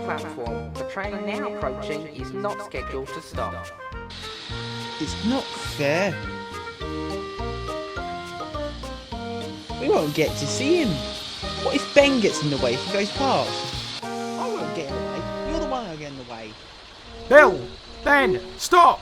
platform. The train now approaching is not scheduled to stop. It's not fair. We won't get to see him. What if Ben gets in the way if he goes past? I won't get in the way. You're the one who'll get in the way. Bill! Ben! Stop!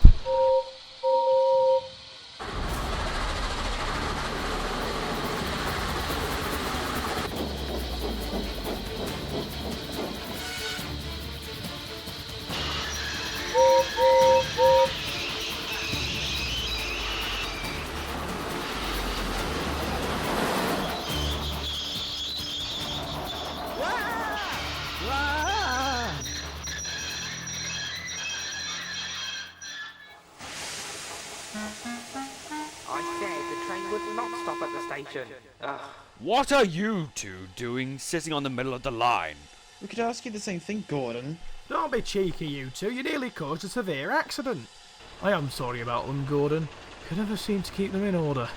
I said the train would not stop at the station. Ugh. What are you two doing sitting on the middle of the line? We could ask you the same thing, Gordon. Don't be cheeky, you two. You nearly caused a severe accident. I am sorry about them, Gordon. Could never seem to keep them in order.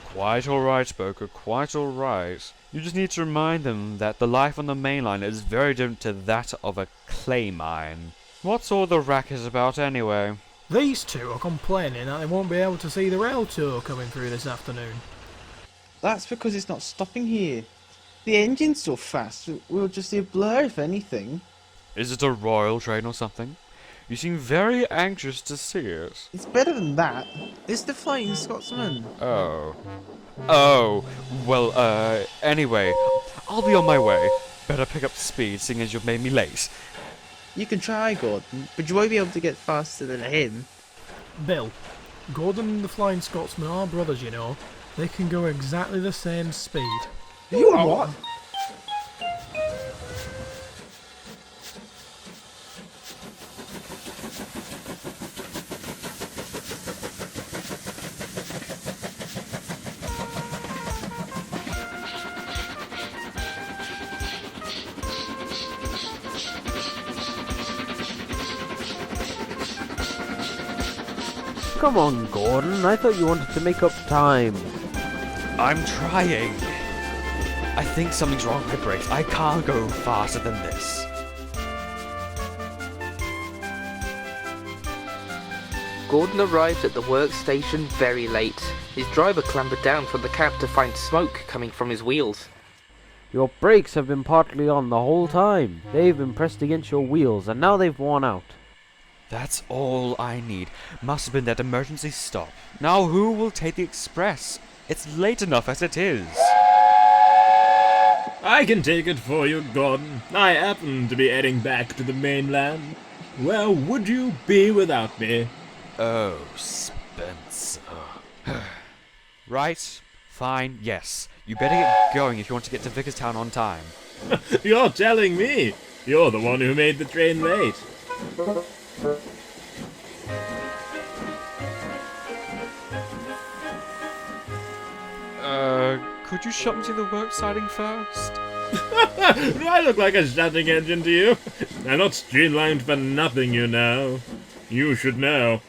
Quite alright, Spoker, quite alright. You just need to remind them that the life on the mainland is very different to that of a clay mine. What's all the racket about anyway? These two are complaining that they won't be able to see the rail tour coming through this afternoon. That's because it's not stopping here. The engine's so fast, we'll just see a blur if anything. Is it a royal train or something? You seem very anxious to see it. It's better than that. It's the Flying Scotsman. Oh. Oh, well, anyway, I'll be on my way. Better pick up speed, seeing as you've made me late. You can try, Gordon, but you won't be able to get faster than him. Bill, Gordon and the Flying Scotsman are brothers, you know. They can go exactly the same speed. You are what? Come on, Gordon. I thought you wanted to make up time. I'm trying. I think something's wrong with the brakes. I can't go faster than this. Gordon arrived at the workstation very late. His driver clambered down from the cab to find smoke coming from his wheels. Your brakes have been partly on the whole time. They've been pressed against your wheels, and now they've worn out. That's all I need. Must have been that emergency stop. Now who will take the express? It's late enough as it is. I can take it for you, Gordon. I happen to be heading back to the mainland. Where would you be without me? Oh, Spencer. Right, fine, yes. You better get going if you want to get to Vickerstown on time. You're telling me. You're the one who made the train late. Could you shut me to the work siding first? Do I look like a shutting engine to you? I'm not streamlined for nothing, you know. You should know.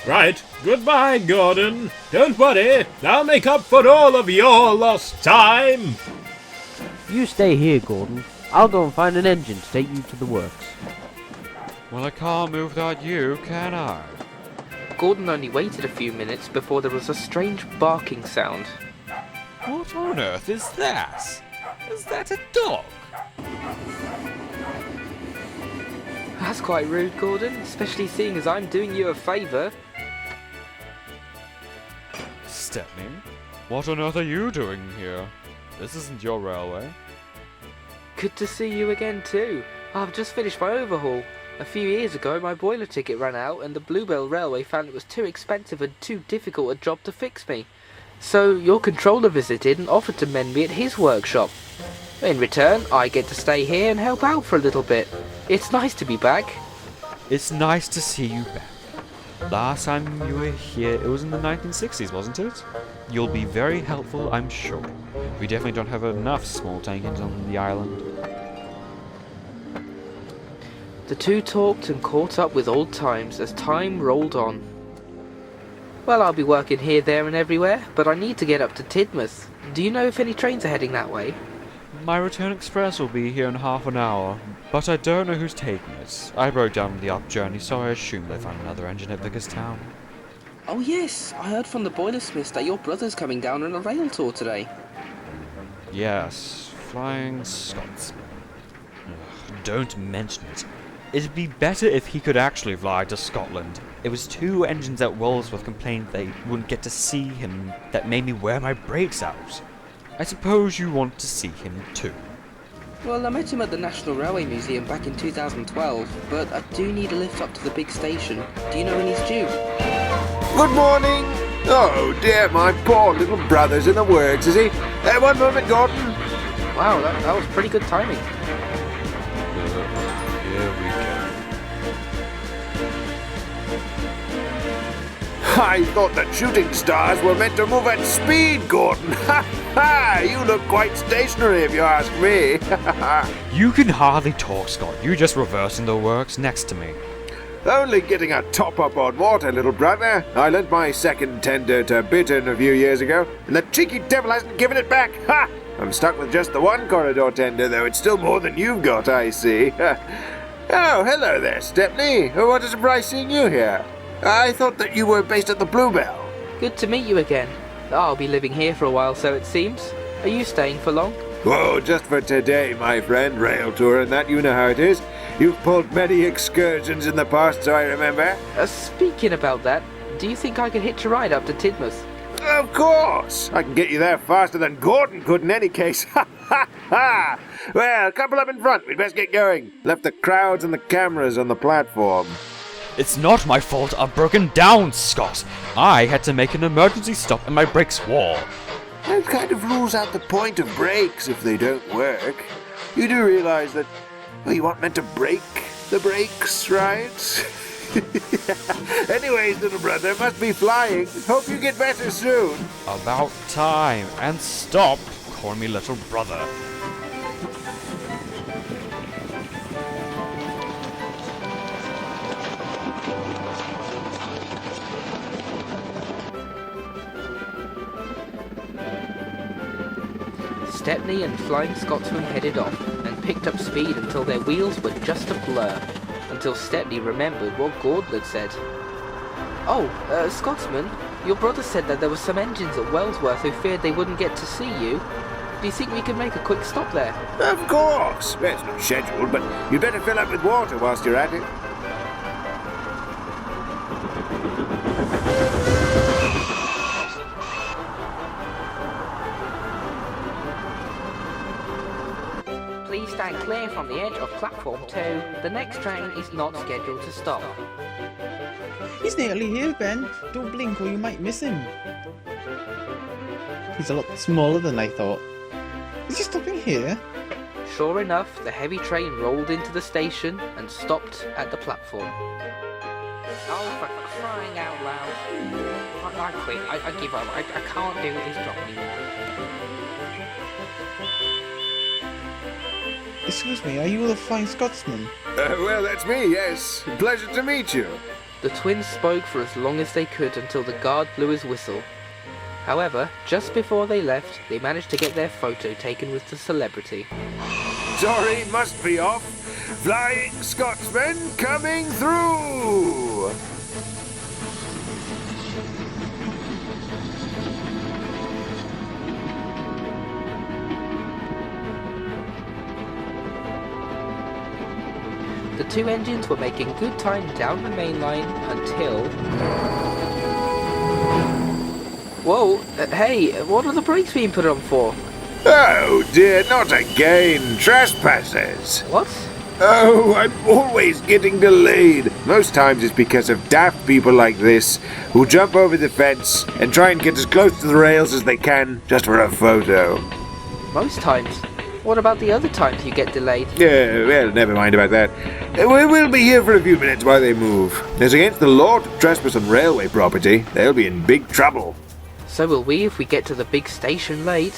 Right, goodbye, Gordon. Don't worry, I'll make up for all of your lost time. You stay here, Gordon. I'll go and find an engine to take you to the works. Well, I can't move without you, can I? Gordon only waited a few minutes before there was a strange barking sound. What on earth is that? Is that a dog? That's quite rude, Gordon, especially seeing as I'm doing you a favour. Stepney, what on earth are you doing here? This isn't your railway. Good to see you again too. I've just finished my overhaul. A few years ago my boiler ticket ran out and the Bluebell Railway found it was too expensive and too difficult a job to fix me. So your controller visited and offered to mend me at his workshop. In return, I get to stay here and help out for a little bit. It's nice to be back. It's nice to see you back. Last time you were here, it was in the 1960s, wasn't it? You'll be very helpful, I'm sure. We definitely don't have enough small tank engines on the island. The two talked and caught up with old times as time rolled on. Well, I'll be working here, there and everywhere, but I need to get up to Tidmouth. Do you know if any trains are heading that way? My return express will be here in half an hour, but I don't know who's taking it. I broke down on the up journey, so I assume they found another engine at Vicarstown. Oh yes, I heard from the boilersmiths that your brother's coming down on a rail tour today. Yes, Flying Scotsman. Ugh, don't mention it. It'd be better if he could actually fly to Scotland. It was 2 engines at Walsworth complained they wouldn't get to see him that made me wear my brakes out. I suppose you want to see him too. Well, I met him at the National Railway Museum back in 2012, but I do need a lift up to the big station. Do you know when he's due? Good morning! Oh dear, my poor little brother's in the works, is he? One moment, Gordon. Wow, that was pretty good timing. Here we go. I thought that shooting stars were meant to move at speed, Gordon. Ha ha! You look quite stationary if you ask me. You can hardly talk, Scott. You just reversing the works next to me. Only getting a top-up on water, little brother. I lent my second tender to Bittern a few years ago, and the cheeky devil hasn't given it back. Ha! I'm stuck with just the one corridor tender, though it's still more than you've got, I see. Oh, hello there, Stepney. What a surprise seeing you here. I thought that you were based at the Bluebell. Good to meet you again. I'll be living here for a while, so it seems. Are you staying for long? Oh, just for today, my friend. Rail tour and that, you know how it is. You've pulled many excursions in the past, so I remember. Speaking about that, do you think I could hitch a ride up to Tidmouth? Of course! I can get you there faster than Gordon could in any case. Ha ha ha! Well, couple up in front. We'd best get going. Left the crowds and the cameras on the platform. It's not my fault I've broken down, Scott. I had to make an emergency stop and my brakes wore. That kind of rules out the point of brakes if they don't work. You do realize that, well, you aren't meant to break the brakes, right? Anyways, little brother, must be flying. Hope you get better soon. About time. And stop calling me little brother. Stepney and Flying Scotsman headed off and picked up speed until their wheels were just a blur, until Stepney remembered what Gordon had said. Oh, Scotsman, your brother said that there were some engines at Wellsworth who feared they wouldn't get to see you. Do you think we could make a quick stop there? Of course. Well, it's not scheduled, but you'd better fill up with water whilst you're at it. Please stand clear from the edge of platform 2. The next train is not scheduled to stop. He's nearly here, Ben. Don't blink or you might miss him. He's a lot smaller than I thought. Is he stopping here? Sure enough, the heavy train rolled into the station and stopped at the platform. Oh, for crying out loud. I quit. I give up. I can't do this job anymore. Excuse me, are you the Flying Scotsman? Well, that's me, yes. Pleasure to meet you. The twins spoke for as long as they could until the guard blew his whistle. However, just before they left, they managed to get their photo taken with the celebrity. Sorry, must be off. Flying Scotsman coming through! The 2 engines were making good time down the main line until... Whoa, hey, what are the brakes being put on for? Oh dear, not again. Trespassers. What? Oh, I'm always getting delayed. Most times it's because of daft people like this who jump over the fence and try and get as close to the rails as they can just for a photo. Most times. What about the other times you get delayed? Well, never mind about that. We'll be here for a few minutes while they move. It's against the law to trespass on railway property. They'll be in big trouble. So will we if we get to the big station late.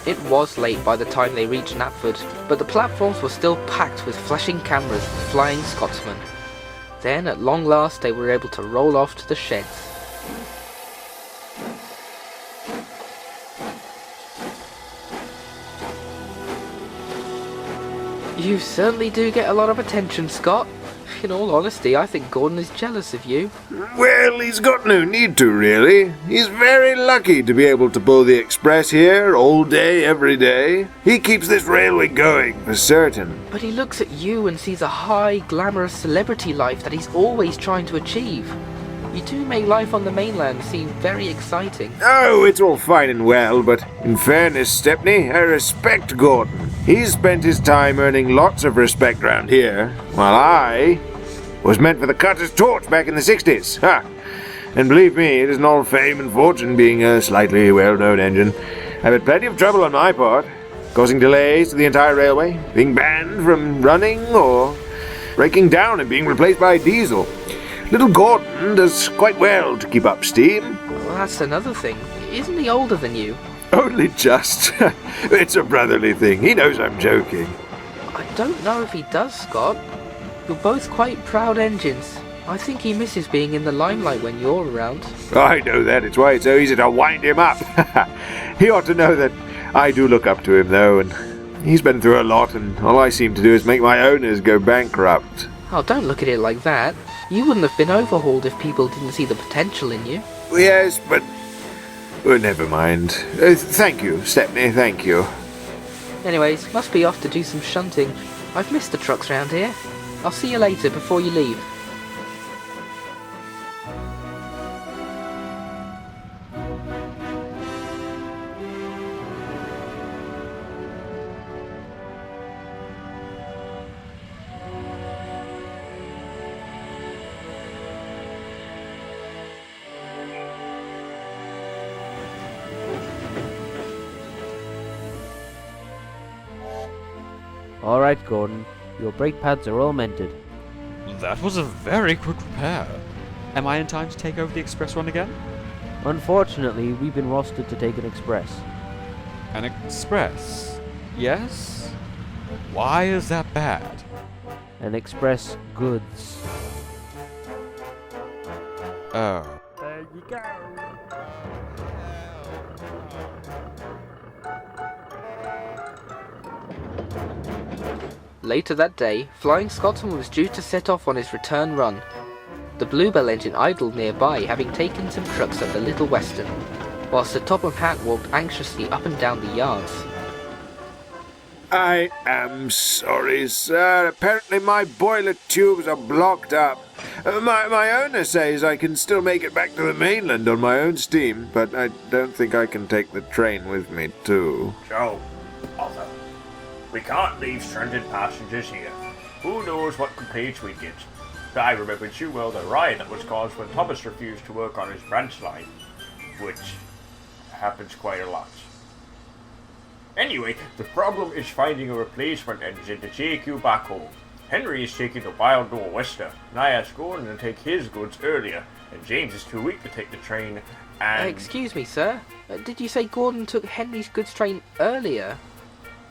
It was late by the time they reached Knapford, but the platforms were still packed with flashing cameras and Flying Scotsmen. Then, at long last, they were able to roll off to the sheds. You certainly do get a lot of attention, Scott. In all honesty, I think Gordon is jealous of you. Well, he's got no need to, really. He's very lucky to be able to pull the express here all day, every day. He keeps this railway going, for certain. But he looks at you and sees a high, glamorous celebrity life that he's always trying to achieve. You do make life on the mainland seem very exciting. Oh, it's all fine and well, but in fairness, Stepney, I respect Gordon. He's spent his time earning lots of respect round here, while I was meant for the cutter's torch back in the 60s. Ha! And believe me, it isn't all fame and fortune being a slightly well-known engine. I've had plenty of trouble on my part, causing delays to the entire railway, being banned from running, or breaking down and being replaced by diesel. Little Gordon does quite well to keep up steam. Well, that's another thing. Isn't he older than you? Only just. It's a brotherly thing. He knows I'm joking. I don't know if he does, Scott. You're both quite proud engines. I think he misses being in the limelight when you're around. I know that. It's why it's so easy to wind him up. He ought to know that I do look up to him, though, and he's been through a lot, and all I seem to do is make my owners go bankrupt. Oh, don't look at it like that. You wouldn't have been overhauled if people didn't see the potential in you. Yes, but... Oh, never mind. Thank you, Stepney, thank you. Anyways, must be off to do some shunting. I've missed the trucks round here. I'll see you later before you leave. Alright, Gordon. Your brake pads are all mended. That was a very quick repair. Am I in time to take over the express run again? Unfortunately, we've been rostered to take an express. An express? Yes? Why is that bad? An express goods. Oh. There you go. Later that day, Flying Scotsman was due to set off on his return run. The Bluebell engine idled nearby, having taken some trucks at the Little Western, whilst the Topham Hatt walked anxiously up and down the yards. I am sorry, sir. Apparently my boiler tubes are blocked up. My owner says I can still make it back to the mainland on my own steam, but I don't think I can take the train with me, too. Joe, Arthur, we can't leave stranded passengers here. Who knows what complaints we'd get. I remember too well the riot that was caused when Thomas refused to work on his branch line, which happens quite a lot. Anyway, the problem is finding a replacement engine to take you back home. Henry is taking the Wild Nor'Wester, and I asked Gordon to take his goods earlier, and James is too weak to take the train, and... Excuse me, sir. Did you say Gordon took Henry's goods train earlier?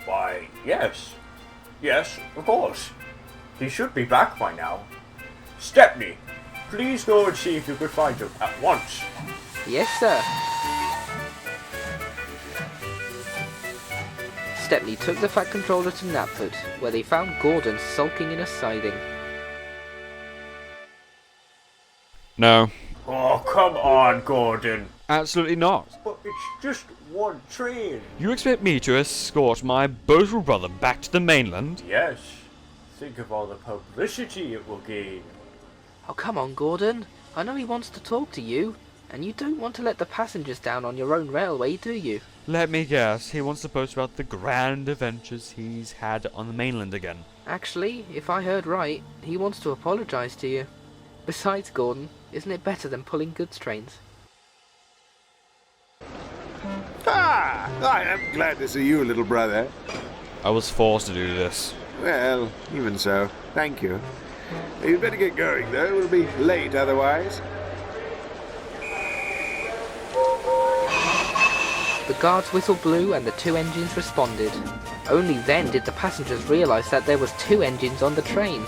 Why, yes. Yes, of course. He should be back by now. Stepney, please go and see if you could find him at once. Yes, sir. Stepney took the Fat Controller to Knapford, where they found Gordon sulking in a siding. No. Oh, come on, Gordon. Absolutely not. But it's just one train. You expect me to escort my boatful brother back to the mainland? Yes. Think of all the publicity it will gain. Oh, come on, Gordon. I know he wants to talk to you, and you don't want to let the passengers down on your own railway, do you? Let me guess, he wants to boast about the grand adventures he's had on the mainland again. Actually, if I heard right, he wants to apologise to you. Besides, Gordon, isn't it better than pulling goods trains? Ah! I am glad to see you, little brother. I was forced to do this. Well, even so, thank you. You'd better get going, though. We'll be late otherwise. The guard's whistle blew and the two engines responded. Only then did the passengers realise that there was two engines on the train.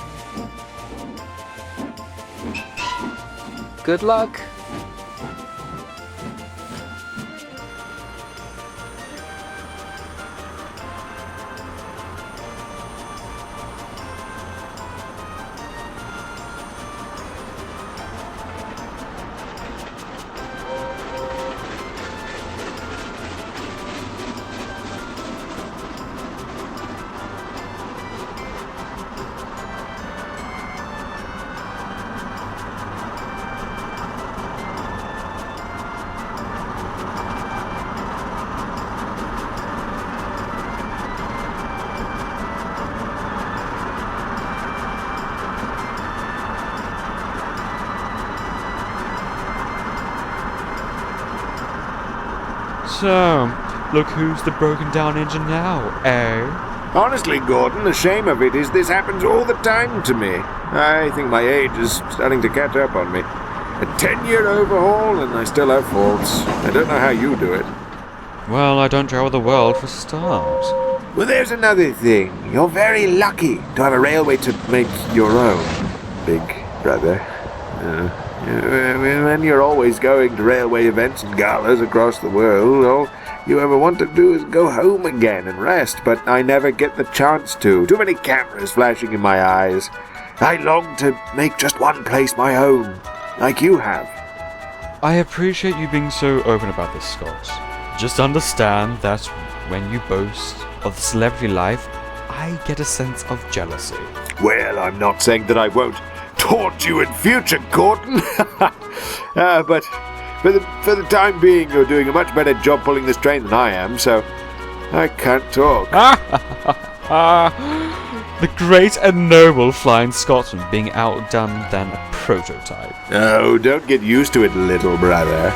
Good luck. So, look who's the broken down engine now, eh? Honestly, Gordon, the shame of it is this happens all the time to me. I think my age is starting to catch up on me. A 10-year overhaul and I still have faults. I don't know how you do it. Well, I don't travel the world for start. Well, there's another thing. You're very lucky to have a railway to make your own, big brother. When you're always going to railway events and galas across the world, all you ever want to do is go home again and rest, but I never get the chance to. Too many cameras flashing in my eyes. I long to make just one place my own, like you have. I appreciate you being so open about this, Scott. Just understand that when you boast of the celebrity life, I get a sense of jealousy. Well, I'm not saying that I won't taunt you in future, Gordon. But for the time being, you're doing a much better job pulling this train than I am, so I can't talk. The great and noble Flying Scotsman being outdone than a prototype. Oh, don't get used to it, little brother.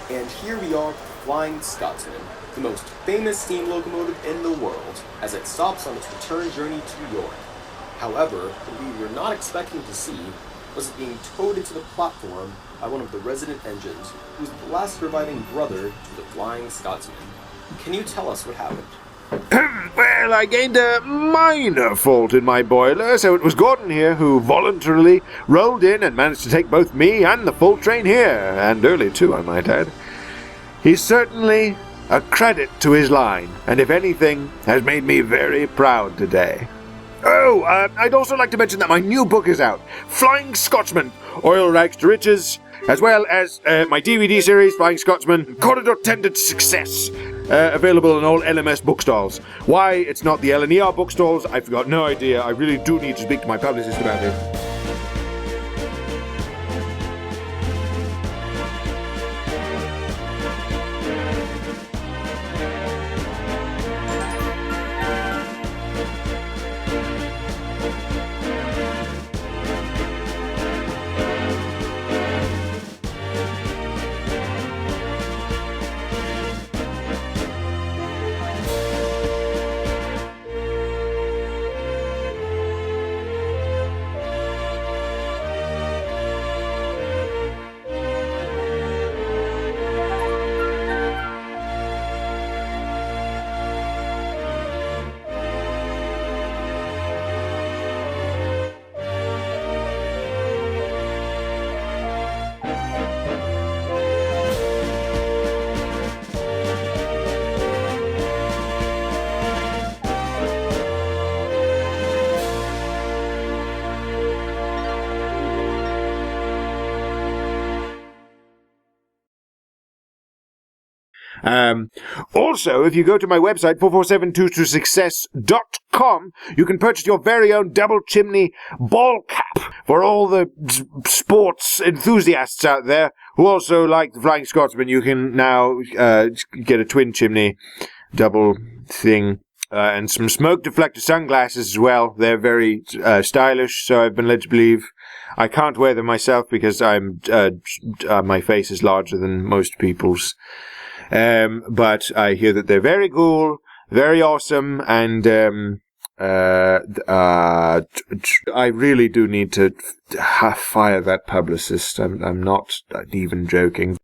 And here we are, Flying Scotsman, the most famous steam locomotive in the world, as it stops on its return journey to York. However, what we were not expecting to see was it being towed into the platform by one of the resident engines, who was the last surviving brother to the Flying Scotsman. Can you tell us what happened? Well, I gained a minor fault in my boiler, so it was Gordon here who voluntarily rolled in and managed to take both me and the full train here, and early too, I might add. He's certainly a credit to his line, and if anything, has made me very proud today. Oh, I'd also like to mention that my new book is out, Flying Scotsman, Oil Rags to Riches, as well as my DVD series, Flying Scotsman, Corridor Tender to Success, available in all LMS bookstalls. Why it's not the LNER bookstalls, I've got no idea. I really do need to speak to my publicist about it. Also, if you go to my website, 44722success.com, you can purchase your very own double chimney ball cap for all the sports enthusiasts out there who also like the Flying Scotsman. You can now get a twin chimney double thing. And some smoke deflector sunglasses as well. They're very stylish, so I've been led to believe. I can't wear them myself because my face is larger than most people's. But I hear that they're very cool, very awesome, and I really do need to fire that publicist. I'm not even joking.